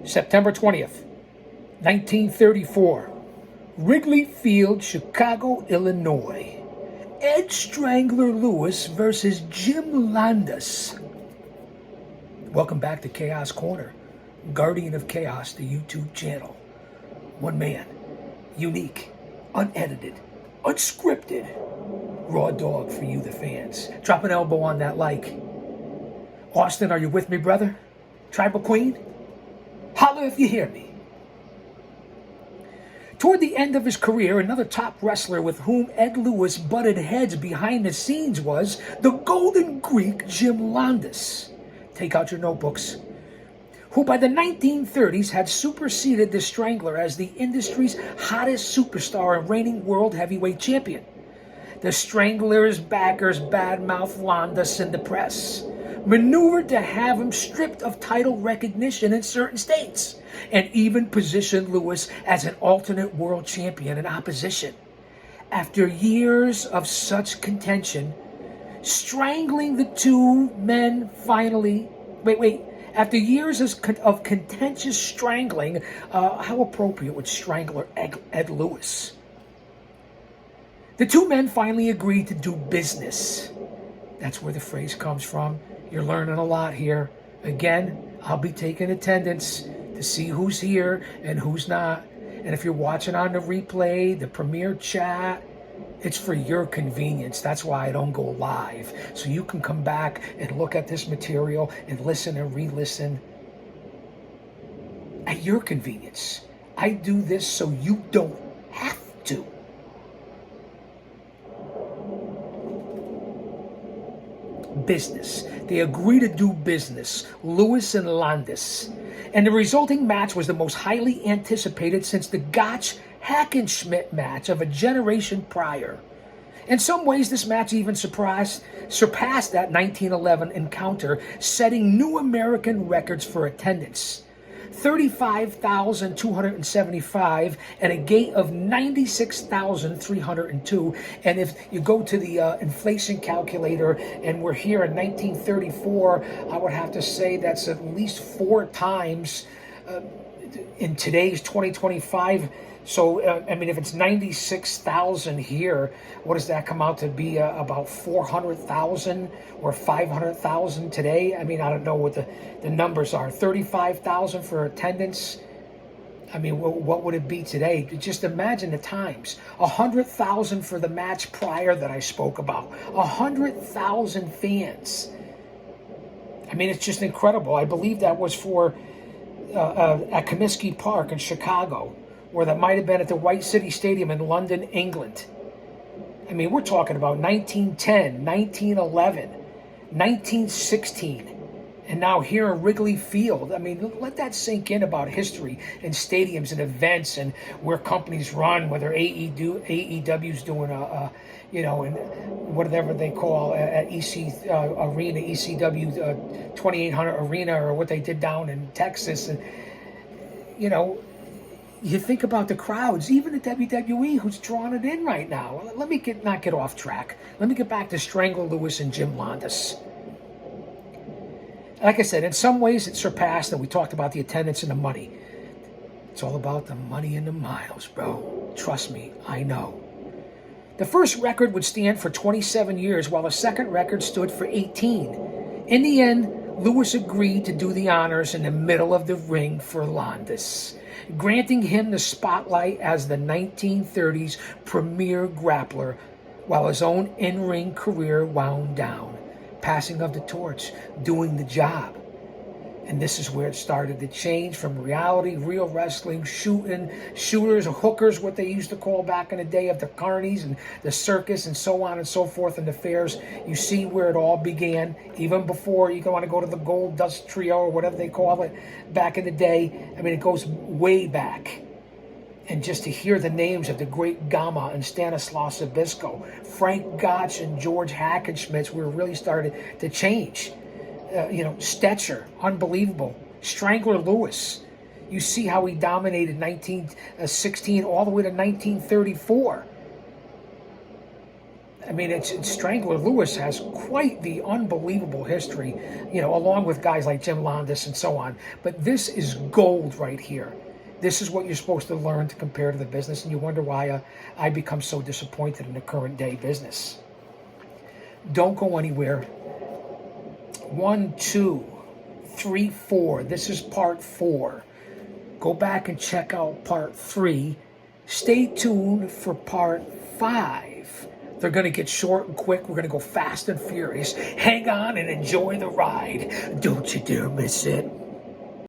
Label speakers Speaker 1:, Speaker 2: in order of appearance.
Speaker 1: September 20th, 1934. Wrigley Field, Chicago, Illinois. Ed Strangler Lewis versus Jim Londos. Welcome back to Chaos Corner, Guardian of Chaos, the YouTube channel. One man, unique, unedited, unscripted, raw dog for you, the fans. Drop an elbow on that like. Austin, are you with me, brother? Tribal Queen? Holla if you hear me. Toward the end of his career, another top wrestler with whom Ed Lewis butted heads behind the scenes was the Golden Greek Jim Londos. Take out your notebooks. Who by the 1930s had superseded the Strangler as the industry's hottest superstar and reigning world heavyweight champion. The Strangler's backers badmouthed Londos in the press, maneuvered to have him stripped of title recognition in certain states, and even positioned Lewis as an alternate world champion in opposition. After years of such contention, strangling the two men finally... After years of contentious strangling, how appropriate would Strangler Ed Lewis? The two men finally agreed to do business. That's where the phrase comes from. You're learning a lot here. Again, I'll be taking attendance to see who's here and who's not. And if you're watching on the replay, the premiere chat, it's for your convenience. That's why I don't go live. So you can come back and look at this material and listen and re-listen at your convenience. I do this so you don't have to. Business. They agree to do business, Lewis and Londos. And the resulting match was the most highly anticipated since the Gotch Hackenschmidt match of a generation prior. In some ways, this match even surpassed that 1911 encounter, setting new American records for attendance. 35,275 and a gate of 96,302. And if you go to the inflation calculator and we're here in 1934, I would have to say that's at least 4 times in today's 2025. So, if it's 96,000 here, what does that come out to be? About 400,000 or 500,000 today? I don't know what the numbers are. 35,000 for attendance. What would it be today? Just imagine the times. 100,000 for the match prior that I spoke about. 100,000 fans. It's just incredible. I believe that was for at Comiskey Park in Chicago, or that might have been at the White City Stadium in London, England. We're talking about 1910, 1911, 1916, and now here in Wrigley Field. Let that sink in about history and stadiums and events and where companies run, whether AEW's doing and whatever they call EC Arena, ECW 2800 Arena, or what they did down in Texas. And, you think about the crowds, even the WWE, who's drawing it in right now. Let me not get off track. Let me get back to Strangler Lewis and Jim Londos. Like I said, in some ways it surpassed, and we talked about the attendance and the money. It's all about the money and the miles, bro. Trust me, I know. The first record would stand for 27 years, while the second record stood for 18. In the end, Lewis agreed to do the honors in the middle of the ring for Londos, granting him the spotlight as the 1930s premier grappler, while his own in-ring career wound down, passing of the torch, doing the job. And this is where it started to change from reality, real wrestling, shooters, hookers, what they used to call back in the day of the carnies and the circus and so on and so forth, and the fairs. You see where it all began, even before you want to go to the Gold Dust Trio or whatever they call it back in the day. It goes way back. And just to hear the names of the great Gama and Stanislaus Zbyszko, Frank Gotch and George Hackenschmidt, where it really started to change. Stetcher, unbelievable. Strangler Lewis, you see how he dominated 1916 all the way to 1934. I mean, it's Strangler Lewis has quite the unbelievable history, along with guys like Jim Londos and so on. But this is gold right here. This is what you're supposed to learn to compare to the business, and you wonder why I become so disappointed in the current day business. Don't go anywhere. 1, 2, 3, 4. This is part 4. Go back and check out part 3. Stay tuned for part 5. They're going to get short and quick. We're going to go fast and furious. Hang on and enjoy the ride. Don't you dare miss it.